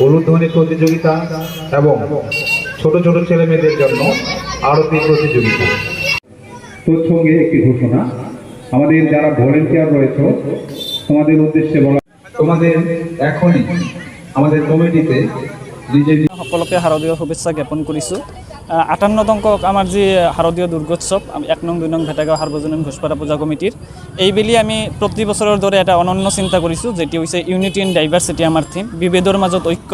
উলুধ্বনি প্রতিযোগিতা এবং ছোট ছোট ছেলে মেয়েদের জন্য আরতি প্রতিযোগিতা। প্রসঙ্গে একটি ঘোষণা, আমাদের যারা ভলেন্টিয়ার রয়েছে তোমাদের উদ্দেশ্যে বলা, তোমাদের এখনই আমাদের কমিটিতে সকলকে শারদীয় শুভেচ্ছা জ্ঞাপন কৰিছোঁ। 58 অংক আমাৰ যি শাৰদীয় দুৰ্গোৎসৱ 1 নং 2 নং ভেটাগাঁও সাৰ্বজনীন ঘোষপাৰা পূজা কমিটিৰ এইবেলি আমি প্ৰতি বছৰৰ দৰে এটা অনন্য চিন্তা কৰিছোঁ, যেটি হৈছে ইউনিটি ইন ডাইভাৰ্চিটি আমাৰ থিম, বিভেদৰ মাজত ঐক্য।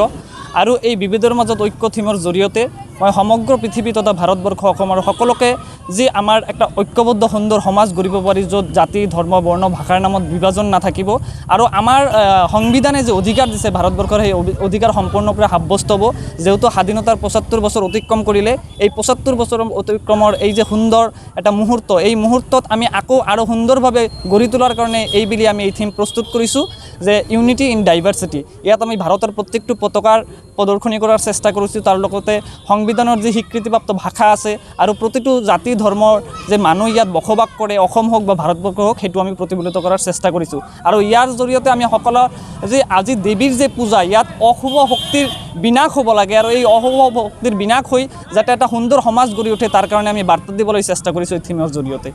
আৰু এই বিভেদৰ মাজত ঐক্য থিমৰ জৰিয়তে মই সমগ্ৰ পৃথিৱী তথা ভাৰতবৰ্ষ অসমৰ সকলোকে যি আমাৰ একটা ঐক্যবদ্ধ সুন্দৰ সমাজ গঢ়িব পাৰি, য'ত জাতি ধৰ্ম বৰ্ণ ভাষাৰ নামত বিভাজন নাথাকিব আৰু আমাৰ সংবিধানে যে অধিকাৰ দিছে ভাৰতবৰ্ষৰ সেই অধিকাৰ সম্পূৰ্ণৰূপে সাব্যস্ত হ'ব। যেহেতু স্বাধীনতাৰ 75 বছৰ অতিক্ৰম কৰিলে, এই 75 বছৰ অতিক্ৰমৰ এই যে সুন্দৰ এটা মুহূৰ্ত, এই মুহূৰ্তত আমি আকৌ আৰু সুন্দৰভাৱে গঢ়ি তোলাৰ কাৰণে এইবেলি আমি এই থিম প্ৰস্তুত কৰিছোঁ যে ইউনিটি ইন ডাইভাৰ্চিটি। ইয়াত আমি ভাৰতৰ প্ৰত্যেকটো পতাকাৰ প্ৰদৰ্শনী কৰাৰ চেষ্টা কৰিছোঁ। তাৰ লগতে সংবিধানৰ যি স্বীকৃতিপ্ৰাপ্ত ভাষা আছে আৰু প্ৰতিটো জাতি ধৰ্মৰ যে মানুহ ইয়াত বসবাস কৰে, অসম হওক বা ভাৰতবৰ্ষ হওক, সেইটো আমি প্ৰতিফলিত কৰাৰ চেষ্টা কৰিছোঁ। আৰু ইয়াৰ জৰিয়তে আমি সকলৰ যে আজি দেৱীৰ যে পূজা, ইয়াত অশুভ শক্তিৰ বিনাশ হ'ব লাগে আৰু এই অশুভ শক্তিৰ বিনাশ হৈ যাতে এটা সুন্দৰ সমাজ গঢ়ি উঠে, তাৰ কাৰণে আমি বাৰ্তা দিবলৈ চেষ্টা কৰিছোঁ এই থিমৰ জৰিয়তে।